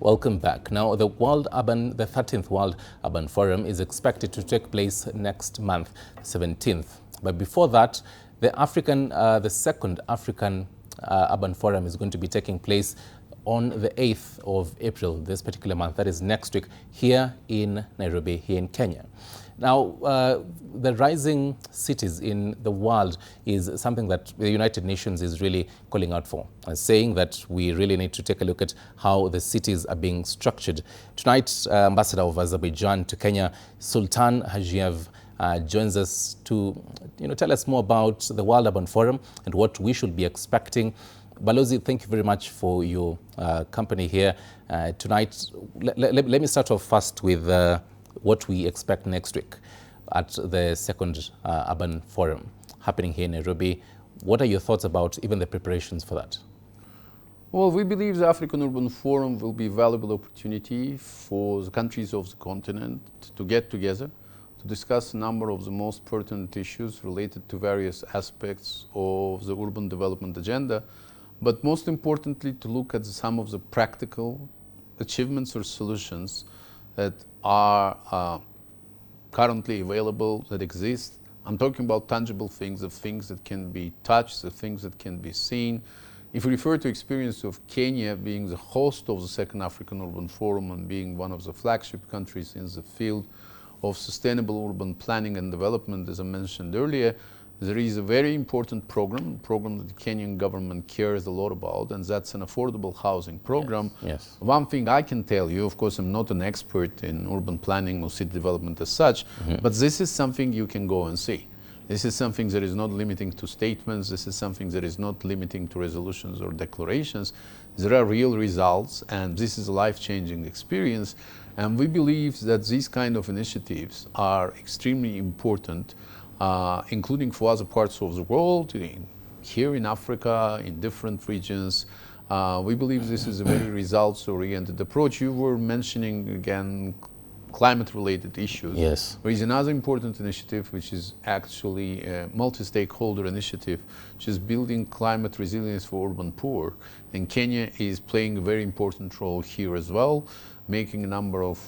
Welcome back. Now, the 13th World Urban Forum is expected to take place next month, 17th. But before that, the second African Urban Forum is going to be taking place on the 8th of April, this particular month, that is next week, here in Nairobi, here in Kenya. Now, the rising cities in the world is something that the United Nations is really calling out for, and saying that we really need to take a look at how the cities are being structured. Tonight, Ambassador of Azerbaijan to Kenya, Sultan Hajiev, joins us to tell us more about the World Urban Forum and what we should be expecting. Balozi, thank you very much for your company here tonight. Let me start off first with what we expect next week at the second Urban Forum happening here in Nairobi. What are your thoughts about even the preparations for that? Well, we believe the African Urban Forum will be a valuable opportunity for the countries of the continent to get together to discuss a number of the most pertinent issues related to various aspects of the urban development agenda, but most importantly to look at some of the practical achievements or solutions that are currently available, that exist. I'm talking about tangible things, the things that can be touched, the things that can be seen. If we refer to experience of Kenya being the host of the second African Urban Forum and being one of the flagship countries in the field of sustainable urban planning and development, as I mentioned earlier, there is a very important program that the Kenyan government cares a lot about, and that's an affordable housing program. Yes. One thing I can tell you, of course, I'm not an expert in urban planning or city development as such, but this is something you can go and see. This is something that is not limiting to statements. This is something that is not limiting to resolutions or declarations. There are real results, and this is a life-changing experience. And we believe that these kind of initiatives are extremely important, including for other parts of the world, here in Africa, in different regions. We believe this is a very results-oriented approach. You were mentioning, again, climate-related issues. Yes. There is another important initiative, which is actually a multi-stakeholder initiative, which is building climate resilience for urban poor. And Kenya is playing a very important role here as well, making a number of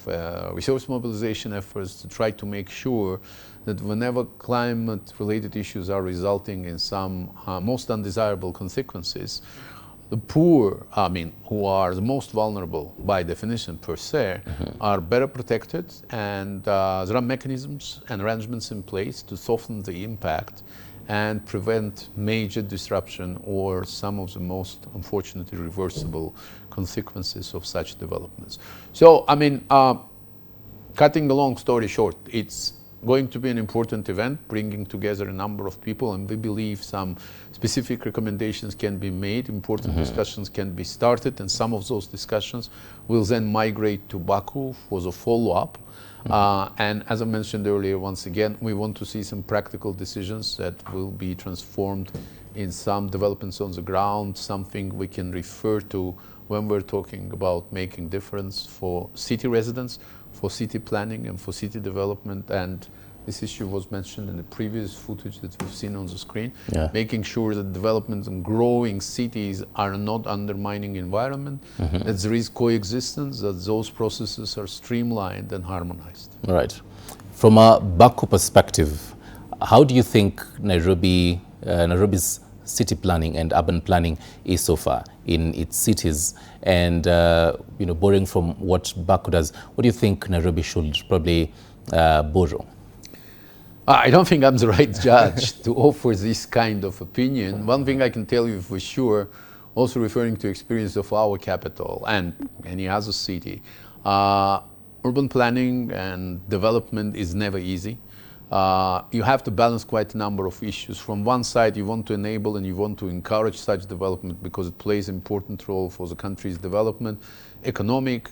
resource mobilization efforts to try to make sure that whenever climate-related issues are resulting in some most undesirable consequences, the poor, who are the most vulnerable by definition per se, are better protected, and there are mechanisms and arrangements in place to soften the impact and prevent major disruption or some of the most unfortunately reversible consequences of such developments. So, cutting a long story short, it's going to be an important event, bringing together a number of people, and we believe some specific recommendations can be made, important discussions can be started, and some of those discussions will then migrate to Baku for the follow-up. And as I mentioned earlier, once again, we want to see some practical decisions that will be transformed in some developments on the ground, something we can refer to when we're talking about making difference for city residents, for city planning and for city development. And this issue was mentioned in the previous footage that we've seen on the screen, making sure that development and growing cities are not undermining environment, that there is coexistence, that those processes are streamlined and harmonized. Right. From a Baku perspective, how do you think Nairobi's city planning and urban planning is so far in its cities? And borrowing from what Baku does, what do you think Nairobi should probably borrow? I don't think I'm the right judge to offer this kind of opinion. One thing I can tell you for sure, also referring to experience of our capital and any other city, urban planning and development is never easy. You have to balance quite a number of issues. From one side, you want to enable and you want to encourage such development because it plays an important role for the country's development, economic,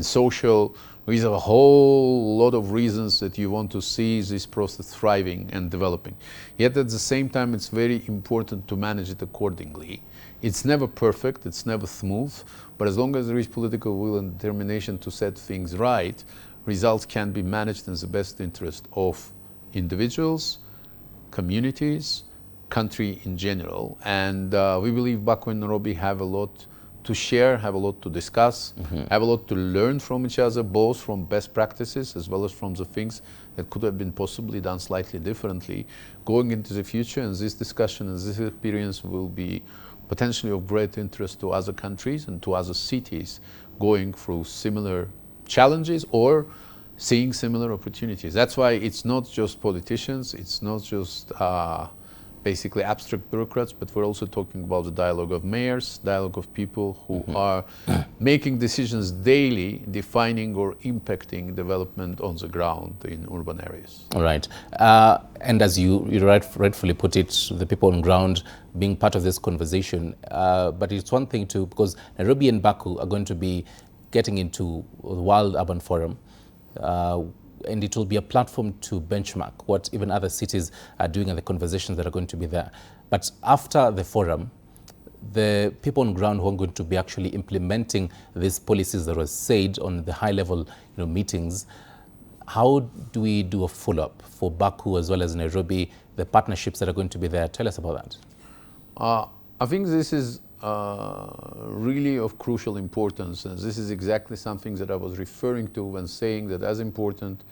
social. There is a whole lot of reasons that you want to see this process thriving and developing. Yet at the same time, it's very important to manage it accordingly. It's never perfect, it's never smooth, but as long as there is political will and determination to set things right, results can be managed in the best interest of individuals, communities, country in general. And we believe Baku and Nairobi have a lot to share, have a lot to discuss, have a lot to learn from each other, both from best practices as well as from the things that could have been possibly done slightly differently going into the future. And this discussion and this experience will be potentially of great interest to other countries and to other cities going through similar challenges or seeing similar opportunities. That's why it's not just politicians, it's not just basically abstract bureaucrats, but we're also talking about the dialogue of mayors, dialogue of people who are making decisions daily, defining or impacting development on the ground in urban areas. All right. And as you rightfully put it, the people on ground being part of this conversation. But it's one thing too, because Nairobi and Baku are going to be getting into the World Urban Forum. And it will be a platform to benchmark what even other cities are doing and the conversations that are going to be there. But after the forum, the people on ground who are going to be actually implementing these policies that were said on the high-level meetings, how do we do a follow-up for Baku as well as Nairobi, the partnerships that are going to be there? Tell us about that. I think this is really of crucial importance, and this is exactly something that I was referring to when saying that as important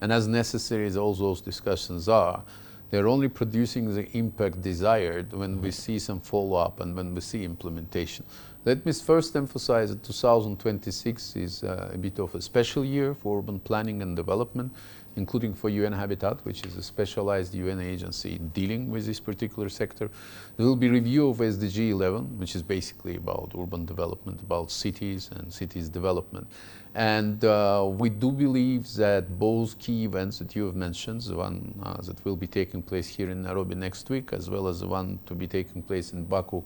and as necessary as all those discussions are, they're only producing the impact desired when we see some follow-up and when we see implementation. Let me first emphasize that 2026 is a bit of a special year for urban planning and development, including for UN Habitat, which is a specialized UN agency dealing with this particular sector. There will be review of SDG 11, which is basically about urban development, about cities and cities development. And we do believe that both key events that you have mentioned, the one that will be taking place here in Nairobi next week, as well as the one to be taking place in Baku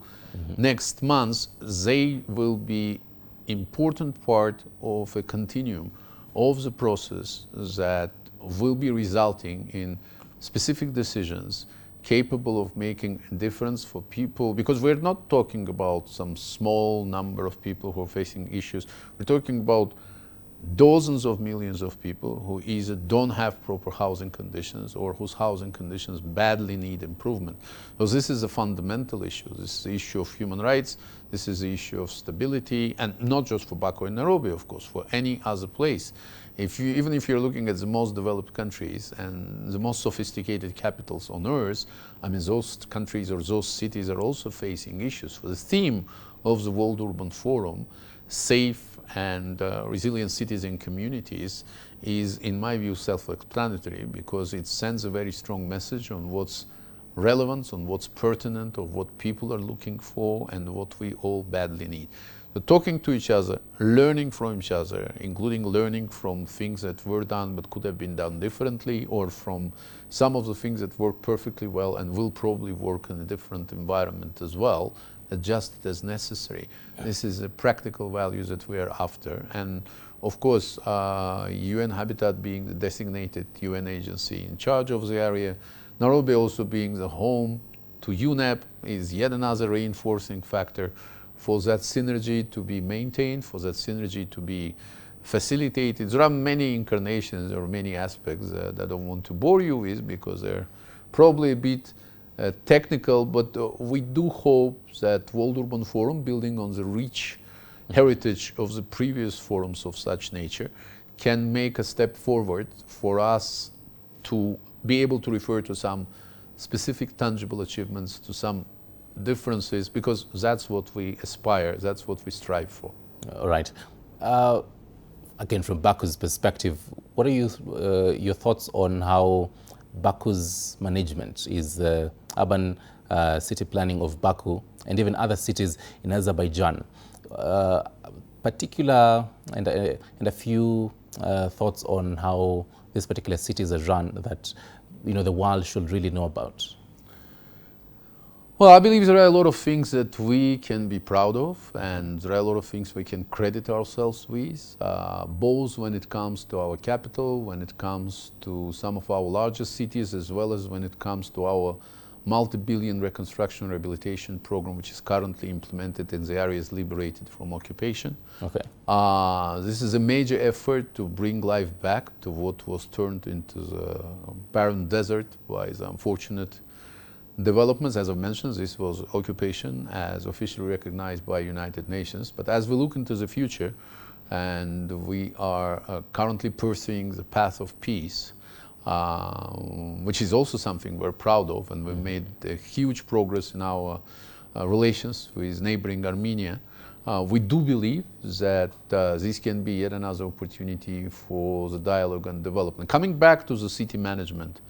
next month, they will be important part of a continuum of the process that will be resulting in specific decisions capable of making a difference for people, because we're not talking about some small number of people who are facing issues. We're talking about dozens of millions of people who either don't have proper housing conditions or whose housing conditions badly need improvement. So this is a fundamental issue. This is the issue of human rights. This is the issue of stability, and not just for Baku and Nairobi, of course, for any other place. Even if you're looking at the most developed countries and the most sophisticated capitals on earth, I mean, those countries or those cities are also facing issues. For the theme of the World Urban Forum, safe and resilient cities and communities, is, in my view, self-explanatory, because it sends a very strong message on what's relevant, on what's pertinent, of what people are looking for and what we all badly need. So talking to each other, learning from each other, including learning from things that were done but could have been done differently, or from some of the things that work perfectly well and will probably work in a different environment as well, adjusted as necessary. This is a practical value that we are after. And of course, UN Habitat being the designated UN agency in charge of the area, Nairobi also being the home to UNEP, is yet another reinforcing factor for that synergy to be maintained, for that synergy to be facilitated. There are many incarnations or many aspects that I don't want to bore you with, because they're probably a bit technical, but we do hope that World Urban Forum, building on the rich heritage of the previous forums of such nature, can make a step forward for us to be able to refer to some specific tangible achievements, to some differences, because that's what we aspire, that's what we strive for. All right. Again, from Baku's perspective, what are your thoughts on how Baku's management is urban city planning of Baku and even other cities in Azerbaijan? Particular and a few thoughts on how these particular cities are run that the world should really know about. Well, I believe there are a lot of things that we can be proud of, and there are a lot of things we can credit ourselves with, both when it comes to our capital, when it comes to some of our largest cities, as well as when it comes to our multi-billion reconstruction and rehabilitation program, which is currently implemented in the areas liberated from occupation. Okay. This is a major effort to bring life back to what was turned into the barren desert by the unfortunate developments. As I mentioned, this was occupation as officially recognized by United Nations. But as we look into the future, and we are currently pursuing the path of peace, which is also something we're proud of, and we've made a huge progress in our relations with neighboring Armenia. We do believe that this can be yet another opportunity for the dialogue and development. Coming back to the city management,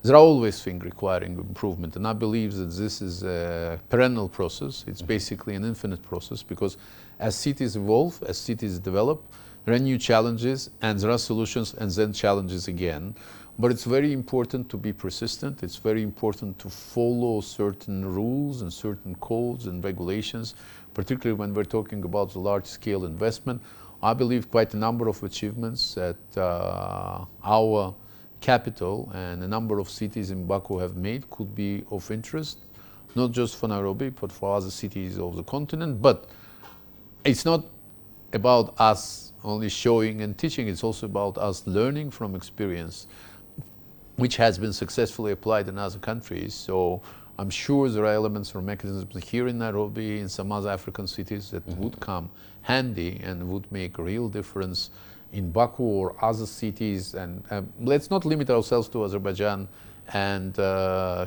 there are always things requiring improvement, and I believe that this is a perennial process. It's basically an infinite process, because as cities evolve, as cities develop, there are new challenges, and there are solutions, and then challenges again. But it's very important to be persistent. It's very important to follow certain rules and certain codes and regulations, particularly when we're talking about the large-scale investment. I believe quite a number of achievements that our capital and a number of cities in Baku have made could be of interest, not just for Nairobi, but for other cities of the continent. But it's not about us only showing and teaching, it's also about us learning from experience, which has been successfully applied in other countries. So I'm sure there are elements or mechanisms here in Nairobi, in some other African cities, that would come handy and would make a real difference in Baku or other cities. And let's not limit ourselves to Azerbaijan and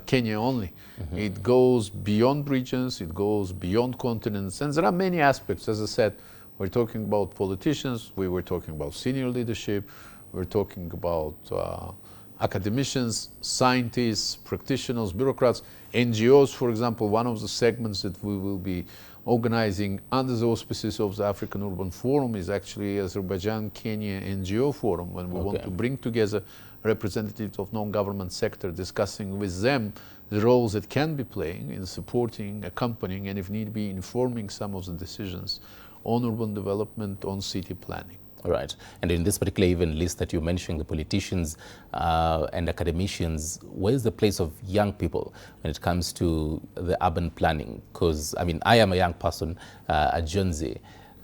Kenya only. It goes beyond regions, it goes beyond continents, and there are many aspects. As I said, we're talking about politicians, we were talking about senior leadership, we're talking about academicians, scientists, practitioners, bureaucrats, NGOs, for example. One of the segments that we will be organizing under the auspices of the African Urban Forum is actually Azerbaijan-Kenya NGO Forum, when we want to bring together representatives of non-government sector, discussing with them the roles that can be playing in supporting, accompanying, and if need be, informing some of the decisions on urban development, on city planning. All right. And in this particular even list that you mentioned, the politicians and academicians, where's the place of young people when it comes to the urban planning? Because, I mean, I am a young person, a Gen Z.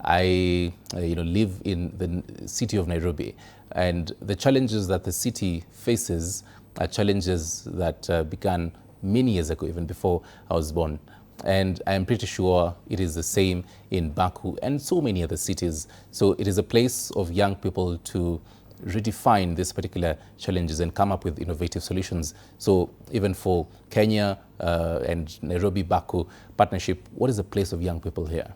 I live in the city of Nairobi, and the challenges that the city faces are challenges that began many years ago, even before I was born. And I am pretty sure it is the same in Baku and so many other cities. So it is a place of young people to redefine these particular challenges and come up with innovative solutions. So even for Kenya and Nairobi-Baku partnership, what is the place of young people here?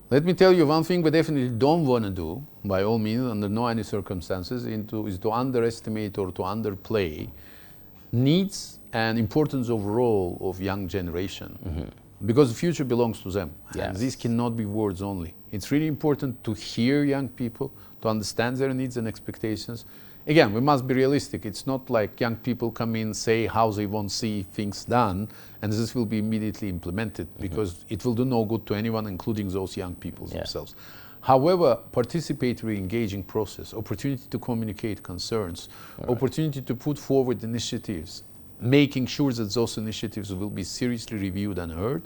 Let me tell you one thing we definitely don't want to do, by all means, under no any circumstances, is to underestimate or to underplay needs and importance of role of young generation. Because the future belongs to them. Yes. And these cannot be words only. It's really important to hear young people, to understand their needs and expectations. Again, we must be realistic. It's not like young people come in, say how they want to see things done, and this will be immediately implemented, because it will do no good to anyone, including those young people themselves. However, participatory, engaging process, opportunity to communicate concerns, opportunity to put forward initiatives, making sure that those initiatives will be seriously reviewed and heard.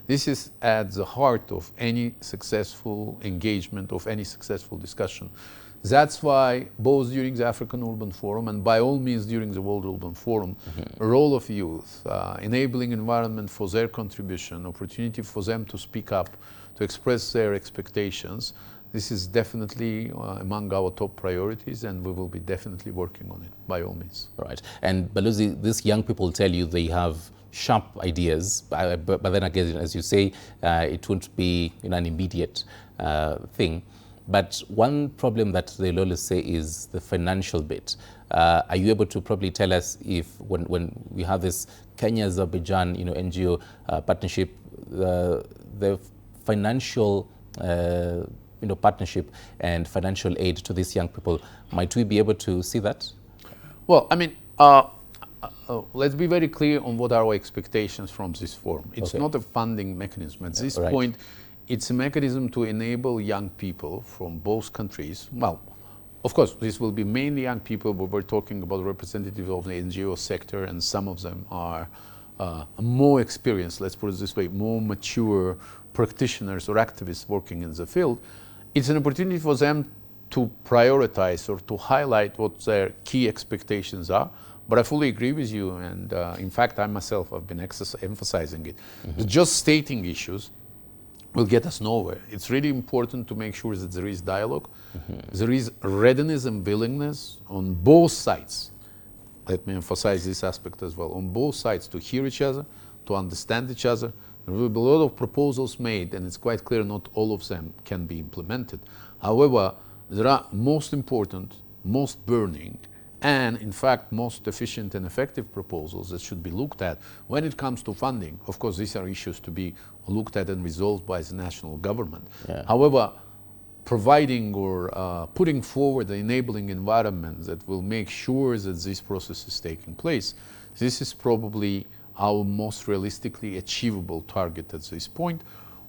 This is at the heart of any successful engagement, of any successful discussion. That's why both during the African Urban Forum and by all means during the World Urban Forum, a role of youth, enabling environment for their contribution, opportunity for them to speak up, to express their expectations. This is definitely among our top priorities, and we will be definitely working on it, by all means. Right. And Balozi, these young people tell you they have sharp ideas, but then again, as you say, it won't be an immediate thing. But one problem that they'll always say is the financial bit. Are you able to probably tell us if when we have this Kenya-Azerbaijan NGO partnership, the financial partnership and financial aid to these young people, might we be able to see that? Well, I mean, let's be very clear on what are our expectations from this forum. It's not a funding mechanism. At this point, it's a mechanism to enable young people from both countries. Well, of course, this will be mainly young people, but we're talking about representatives of the NGO sector, and some of them are more experienced, let's put it this way, more mature practitioners or activists working in the field. It's an opportunity for them to prioritize or to highlight what their key expectations are, But I fully agree with you, and in fact, I myself have been emphasizing it. Just stating issues will get us nowhere. It's really important to make sure that there is dialogue, there is readiness and willingness on both sides. Let me emphasize this aspect as well. On both sides, to hear each other, to understand each other. There will be a lot of proposals made, and it's quite clear not all of them can be implemented. However, there are most important, most burning, and in fact most efficient and effective proposals that should be looked at when it comes to funding. Of course, these are issues to be looked at and resolved by the national government. Yeah. However, providing or putting forward the enabling environment that will make sure that this process is taking place, this is probably our most realistically achievable target at this point.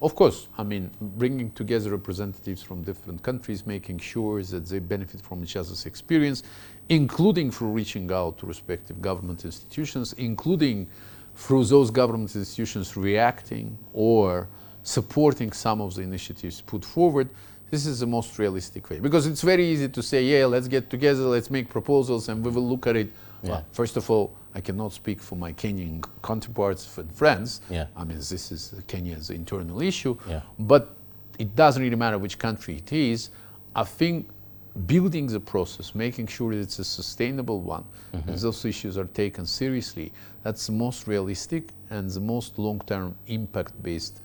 Of course, I mean, bringing together representatives from different countries, making sure that they benefit from each other's experience, including through reaching out to respective government institutions, including through those government institutions reacting or supporting some of the initiatives put forward. This is the most realistic way, because it's very easy to say, yeah, let's get together, let's make proposals, and we will look at it. Yeah. Well, first of all, I cannot speak for my Kenyan counterparts and friends. Yeah. I mean, this is Kenya's internal issue. Yeah. But it doesn't really matter which country it is. I think building the process, making sure that it's a sustainable one, and those issues are taken seriously, that's the most realistic and the most long-term impact-based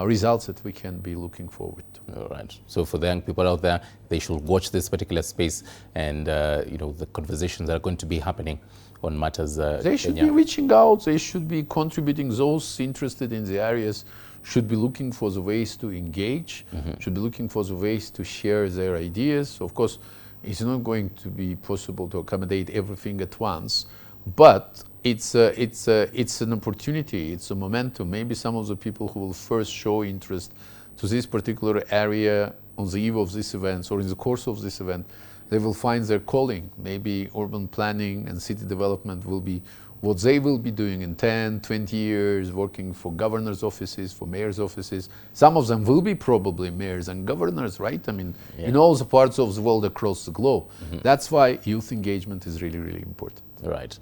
results that we can be looking forward to. All right. So for the young people out there, they should watch this particular space, and you know, the conversations that are going to be happening on matters. They should Kenya. be reaching out. They should be contributing. Those interested in the areas should be looking for the ways to engage. Should be looking for the ways to share their ideas. Of course, it's not going to be possible to accommodate everything at once, but it's an opportunity, it's a momentum. Maybe some of the people who will first show interest to this particular area on the eve of this event or in the course of this event, they will find their calling. Maybe urban planning and city development will be what they will be doing in 10, 20 years, working for governors' offices, for mayors' offices. Some of them will be probably mayors and governors, right? I mean, in all the parts of the world across the globe. That's why youth engagement is really, really important. Right.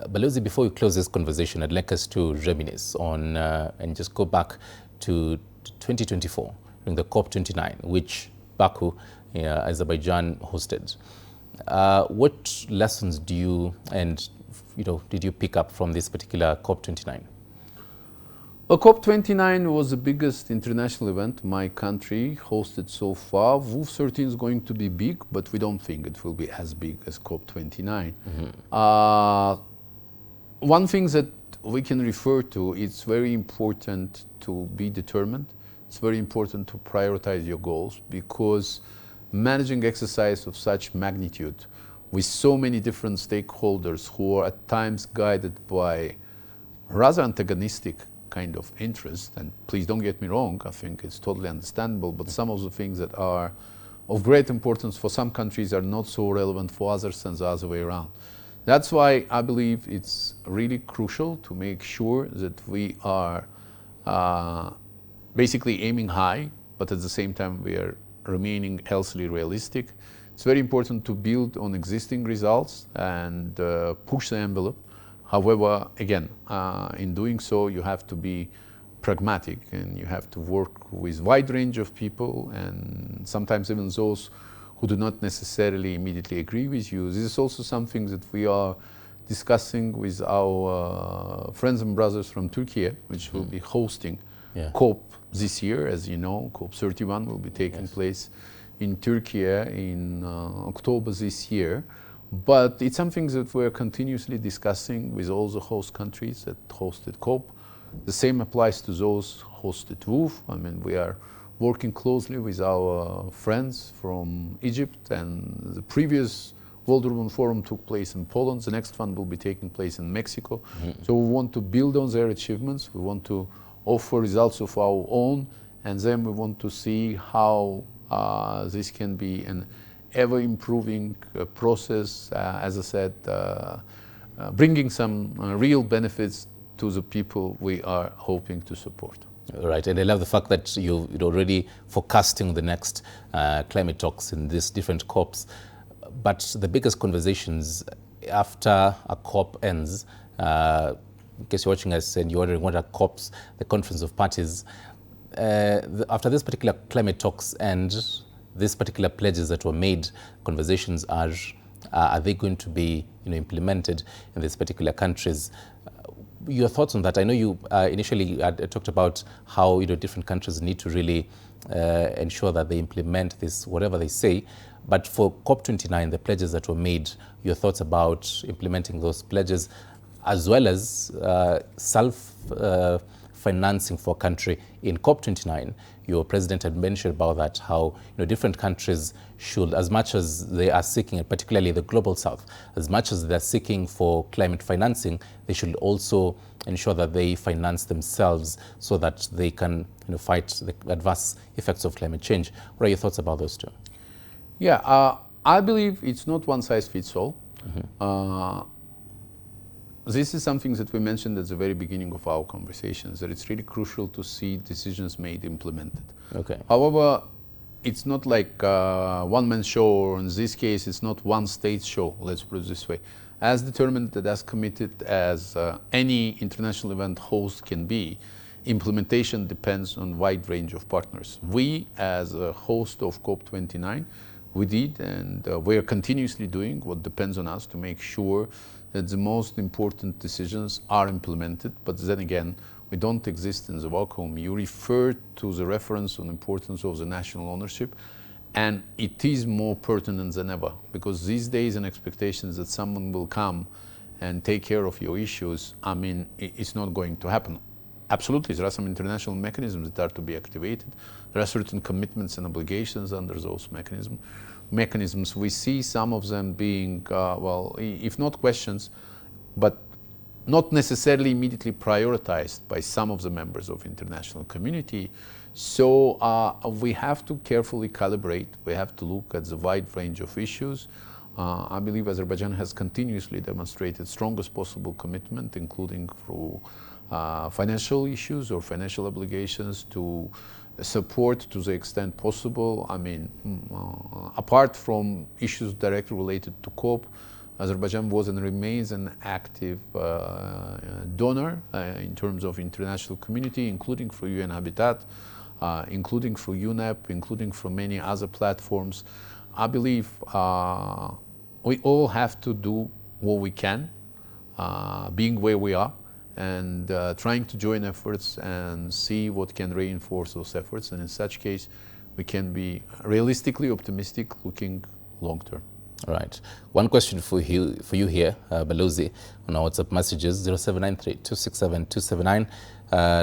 Balozi, before we close this conversation, I'd like us to reminisce on and just go back to 2024 during the COP29, which Baku, Azerbaijan hosted. What lessons do you did you pick up from this particular COP29? Well, COP29 was the biggest international event my country hosted so far. WOOF 13 is going to be big, but we don't think it will be as big as COP29. One thing that we can refer to, it's very important to be determined. It's very important to prioritize your goals, because managing exercise of such magnitude with so many different stakeholders who are at times guided by rather antagonistic kind of interest, and please don't get me wrong, I think it's totally understandable, but some of the things that are of great importance for some countries are not so relevant for others, and the other way around. That's why I believe it's really crucial to make sure that we are basically aiming high, but at the same time we are remaining healthily realistic. It's very important to build on existing results and push the envelope. However, again, in doing so, you have to be pragmatic, and you have to work with a wide range of people, and sometimes even those who do not necessarily immediately agree with you. This is also something that we are discussing with our friends and brothers from Turkey, which will be hosting COP this year. As you know, COP 31 will be taking place in Turkey in October this year. But it's something that we're continuously discussing with all the host countries that hosted COP. The same applies to those hosted WOOF. I mean, we are working closely with our friends from Egypt, and the previous World Urban Forum took place in Poland. The next one will be taking place in Mexico. So we want to build on their achievements. We want to offer results of our own, and then we want to see how this can be an ever-improving process, as I said, bringing some real benefits to the people we are hoping to support. Right, and I love the fact that you're already forecasting the next climate talks in these different COPs. But the biggest conversations after a COP ends, in case you're watching us and you're wondering what are COPs, the Conference of Parties, after this particular climate talks and these particular pledges that were made, conversations are they going to be implemented in these particular countries? Your thoughts on that? I know you initially talked about how different countries need to really ensure that they implement this, whatever they say. But for COP29, the pledges that were made, your thoughts about implementing those pledges, as well as self-financing for a country. In COP29, your president had mentioned about that, how different countries should, as much as they are seeking, and particularly the global south, as much as they're seeking for climate financing, they should also ensure that they finance themselves so that they can fight the adverse effects of climate change. What are your thoughts about those two? Yeah, I believe it's not one size fits all. This is something that we mentioned at the very beginning of our conversations, that it's really crucial to see decisions made implemented. Okay. However, it's not like one-man show, or in this case, it's not one state show, let's put it this way. As determined and as committed as any international event host can be, implementation depends on a wide range of partners. We, as a host of COP29, we did and we are continuously doing what depends on us to make sure that the most important decisions are implemented. But then again, we don't exist in the vacuum. You referred to the reference on the importance of the national ownership, and it is more pertinent than ever, because these days and expectations that someone will come and take care of your issues, I mean, it's not going to happen. Absolutely, there are some international mechanisms that are to be activated. There are certain commitments and obligations under those mechanisms. We see some of them being, well, if not questions, but not necessarily immediately prioritized by some of the members of the international community. So we have to carefully calibrate. We have to look at the wide range of issues. I believe Azerbaijan has continuously demonstrated strongest possible commitment, including through financial issues or financial obligations to support to the extent possible. I mean, apart from issues directly related to COP, Azerbaijan was and remains an active donor in terms of international community, including through UN Habitat, including through UNEP, including through many other platforms. I believe we all have to do what we can, being where we are, and trying to join efforts and see what can reinforce those efforts. And in such case, we can be realistically optimistic looking long term. All right. One question for you here, Balozi, on our WhatsApp messages, 0793-267-279.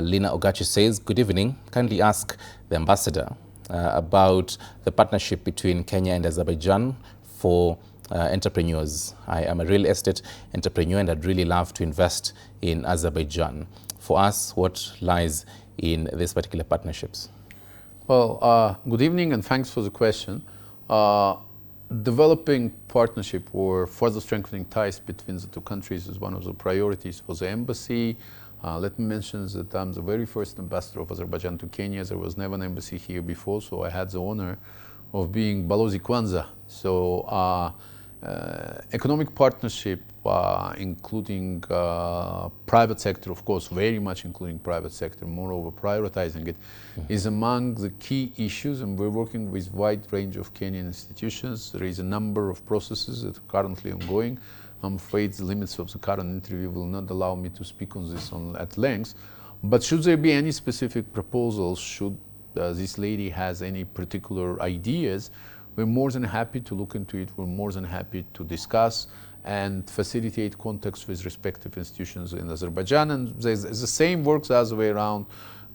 Lina Ogachi says, good evening. Kindly ask the ambassador about the partnership between Kenya and Azerbaijan for entrepreneurs. I am a real estate entrepreneur and I'd really love to invest in Azerbaijan. For us, what lies in these particular partnerships? Well, good evening and thanks for the question. Developing partnership or further strengthening ties between the two countries is one of the priorities for the embassy. Let me mention that I'm the very first ambassador of Azerbaijan to Kenya. There was never an embassy here before, so I had the honor of being Balozi Kwanza. So economic partnership, including private sector, of course, very much including private sector, moreover prioritizing it, is among the key issues, and we're working with a wide range of Kenyan institutions. There is a number of processes that are currently ongoing. I'm afraid the limits of the current interview will not allow me to speak on this at length, but should there be any specific proposals, should this lady has any particular ideas, we're more than happy to look into it. We're more than happy to discuss and facilitate contacts with respective institutions in Azerbaijan. And the same works the other way around.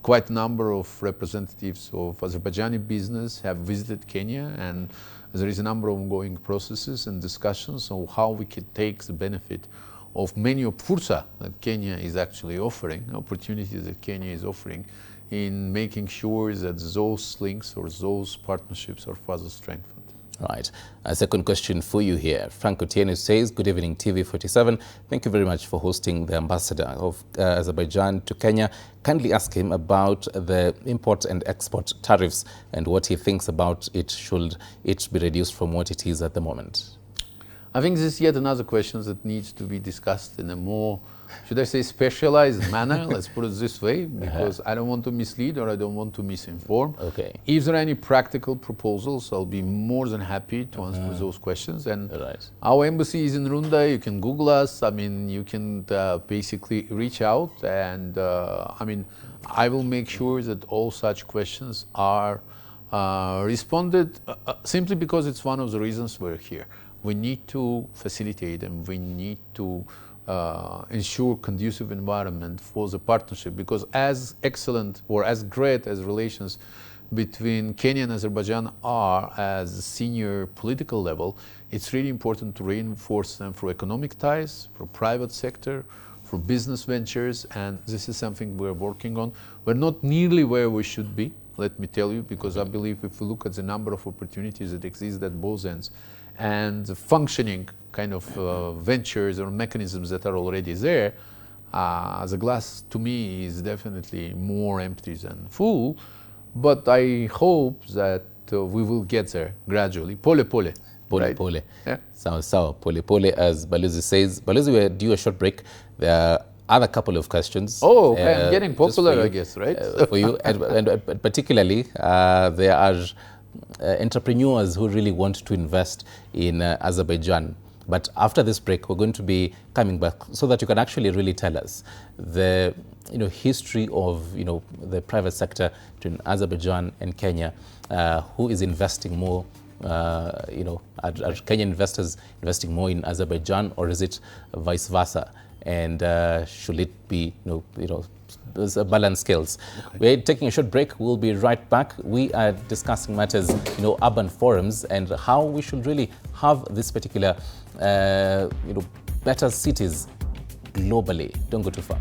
Quite a number of representatives of Azerbaijani business have visited Kenya, and there is a number of ongoing processes and discussions on how we can take the benefit of many of fursa that Kenya is actually offering, opportunities that Kenya is offering, in making sure that those links or those partnerships are further strengthened. Right. A second question for you here. Frank Otieno says, good evening, TV47. Thank you very much for hosting the ambassador of Azerbaijan to Kenya. Kindly ask him about the import and export tariffs and what he thinks about it. Should it be reduced from what it is at the moment? I think this is yet another question that needs to be discussed in a more, should I say, specialized manner, let's put it this way, because I don't want to mislead or I don't want to misinform. Okay. If there are any practical proposals, I'll be more than happy to answer those questions. And our embassy is in Runda. You can Google us. I mean, you can basically reach out, and I mean, I will make sure that all such questions are responded simply because it's one of the reasons we're here. We need to facilitate and we need to ensure conducive environment for the partnership, because as excellent or as great as relations between Kenya and Azerbaijan are as a senior political level, it's really important to reinforce them for economic ties, for private sector, for business ventures, and this is something we're working on. We're not nearly where we should be, let me tell you, because I believe if we look at the number of opportunities that exist at both ends and the functioning kind of ventures or mechanisms that are already there, the glass to me is definitely more empty than full. But I hope that we will get there gradually. Pole pole. Pole right? pole. Yeah. So pole pole, as Balozi says. Balozi, we're due a short break. There are other couple of questions. Oh, okay. I'm getting popular, I guess, right? For you, and particularly, there are entrepreneurs who really want to invest in Azerbaijan. But after this break, we're going to be coming back so that you can actually really tell us the history of the private sector between Azerbaijan and Kenya, who is investing more. Are Kenyan investors investing more in Azerbaijan, or is it vice versa? And should it be there's a balance scales? Okay. We're taking a short break. We'll be right back. We are discussing matters, urban forums and how we should really have this particular, better cities globally. Don't go too far.